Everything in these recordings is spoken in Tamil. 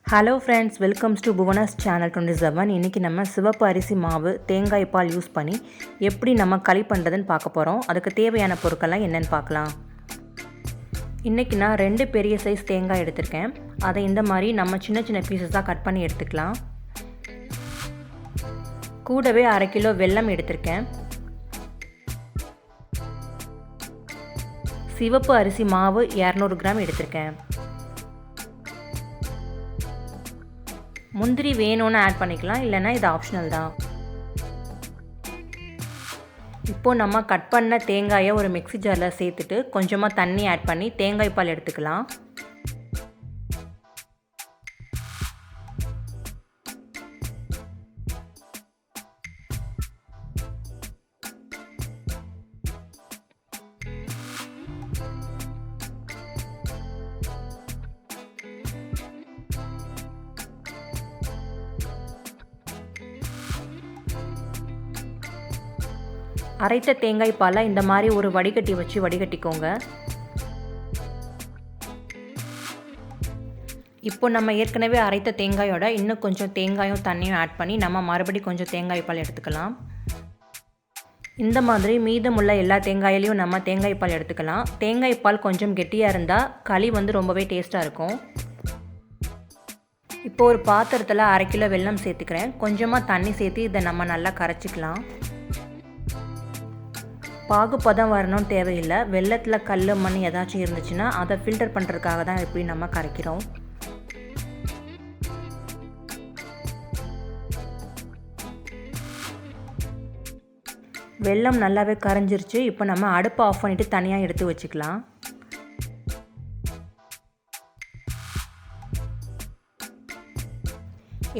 Hello friends, welcomes to Bhuvana's channel 27. இன்றைக்கி நம்ம சிவப்பு அரிசி மாவு தேங்காய் பால் யூஸ் பண்ணி எப்படி நம்ம களி பண்ணுறதுன்னு பார்க்க போகிறோம். அதுக்கு தேவையான பொருட்கள்லாம் என்னென்னு பார்க்கலாம். இன்றைக்கி நான் 2 பெரிய சைஸ் தேங்காய் எடுத்திருக்கேன். அதை இந்த மாதிரி நம்ம சின்ன சின்ன பீசஸாக கட் பண்ணி எடுத்துக்கலாம். கூடவே 1/2 கிலோ வெல்லம் எடுத்திருக்கேன். சிவப்பு அரிசி மாவு 200 கிராம் எடுத்திருக்கேன். முந்திரி வேணும்னு ஆட் பண்ணிக்கலாம், இல்லைன்னா இது ஆப்ஷனல் தான். இப்போது நம்ம கட் பண்ண தேங்காயை ஒரு மிக்ஸி ஜாரில் சேர்த்துட்டு கொஞ்சமாக தண்ணி ஆட் பண்ணி தேங்காய் பால் எடுத்துக்கலாம். அரைத்த தேங்காய் பாலை இந்த மாதிரி ஒரு வடிகட்டி வச்சு வடிகட்டிக்கோங்க. இப்போ நம்ம ஏற்கனவே அரைத்த தேங்காயோட இன்னும் கொஞ்சம் தேங்காயும் தண்ணியும் ஆட் பண்ணி நம்ம மறுபடியும் கொஞ்சம் தேங்காய் பால் எடுத்துக்கலாம். இந்த மாதிரி மீதமுள்ள எல்லா தேங்காயிலையும் நம்ம தேங்காய் பால் எடுத்துக்கலாம். தேங்காய் பால் கொஞ்சம் கெட்டியாக இருந்தால் களி ரொம்பவே டேஸ்ட்டாக இருக்கும். இப்போ ஒரு பாத்திரத்தில் 1/2 கிலோ வெல்லம் சேர்த்துக்கிறேன். கொஞ்சமாக தண்ணி சேர்த்து இதை நம்ம நல்லா கரைச்சிக்கலாம். பாகுப்பதம் வரணும்னு தேவையில்லை. வெள்ளத்தில் கல் மண் ஏதாச்சும் இருந்துச்சுன்னா அதை ஃபில்டர் பண்ணுறதுக்காக தான் இப்படி நம்ம கரைக்கிறோம். வெல்லம் நல்லாவே கரைஞ்சிருச்சு. இப்போ நம்ம அடுப்பை ஆஃப் பண்ணிவிட்டு தனியாக எடுத்து வச்சுக்கலாம்.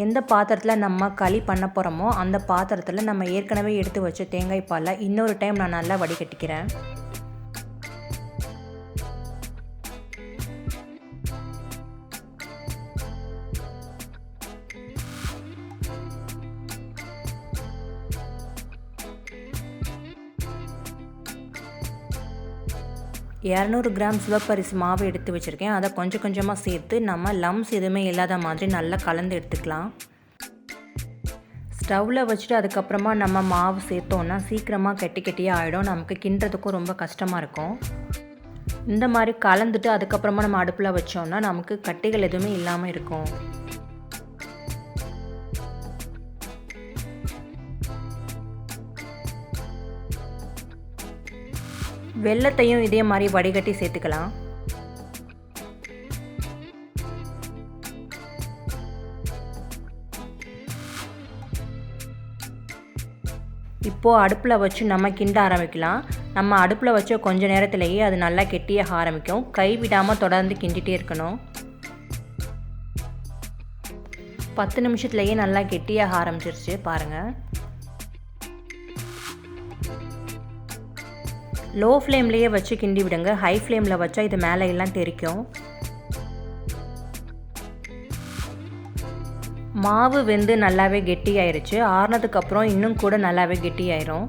எந்த பாத்திரத்தில் நம்ம களி பண்ண போகிறோமோ அந்த பாத்திரத்தில் நம்ம ஏற்கனவே எடுத்து வச்ச தேங்காய் பாலை இன்னொரு டைம் நான் நல்லா வடிகட்டிக்கிறேன். இரநூறு கிராம் சிவப்பரிசி மாவு எடுத்து வச்சுருக்கேன். அதை கொஞ்சம் கொஞ்சமாக சேர்த்து நம்ம லம்ஸ் எதுவுமே இல்லாத மாதிரி நல்லா கலந்து எடுத்துக்கலாம். ஸ்டவ்வில் வச்சுட்டு அதுக்கப்புறமா நம்ம மாவு சேர்த்தோன்னா சீக்கிரமாக கெட்டியாக ஆகிடும். நமக்கு கிண்டுறதுக்கும் ரொம்ப கஷ்டமாக இருக்கும். இந்த மாதிரி கலந்துட்டு அதுக்கப்புறமா நம்ம அடுப்பில் வச்சோன்னா நமக்கு கட்டிகள் எதுவுமே இல்லாமல் இருக்கும். வெல்லத்தையும் இதே மாதிரி வடிகட்டி சேர்த்துக்கலாம். இப்போது அடுப்பில் வச்சு நம்ம கிண்ட ஆரம்பிக்கலாம். நம்ம அடுப்பில் வச்ச கொஞ்ச நேரத்திலேயே அது நல்லா கெட்டியாக ஆரம்பிக்கும். கை விடாமல் தொடர்ந்து கிண்டிகிட்டே இருக்கணும். 10 நிமிஷத்துலேயே நல்லா கெட்டியாக ஆரம்பிச்சிருச்சு பாருங்கள். லோ ஃப்ளேம்லேயே வச்சு கிண்டி விடுங்க. ஹை ஃப்ளேமில் வச்சா இது மேலே எல்லாம் தெரிக்கும். மாவு வெந்து நல்லாவே கெட்டியாயிருச்சு. ஆறுனதுக்கப்புறம் இன்னும் கூட நல்லாவே கெட்டியாயிரும்.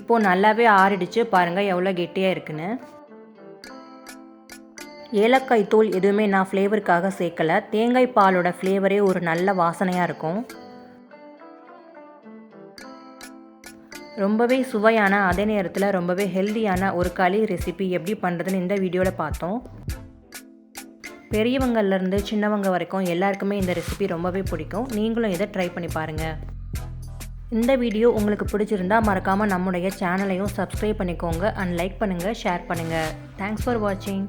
இப்போது நல்லாவே ஆறிடுச்சு பாருங்கள் எவ்வளோ கெட்டியாக இருக்குன்னு. ஏலக்காய் தூள் எதுவுமே நான் ஃப்ளேவருக்காக சேர்க்கலை. தேங்காய் பாலோட ஃப்ளேவரே ஒரு நல்ல வாசனையாக இருக்கும். ரொம்பவே சுவையான அதே நேரத்தில் ரொம்பவே ஹெல்தியான ஒரு களி ரெசிபி எப்படி பண்ணுறதுன்னு இந்த வீடியோவில் பார்த்தோம். பெரியவங்கள்லேருந்து சின்னவங்க வரைக்கும் எல்லாருக்குமே இந்த ரெசிபி ரொம்பவே பிடிக்கும். நீங்களும் இதை ட்ரை பண்ணி பாருங்கள். இந்த வீடியோ உங்களுக்கு பிடிச்சிருந்தால் மறக்காமல் நம்முடைய சேனலையும் சப்ஸ்கிரைப் பண்ணிக்கோங்க. அண்ட் லைக் பண்ணுங்கள், ஷேர் பண்ணுங்கள். தேங்க்ஸ் ஃபார் வாட்சிங்.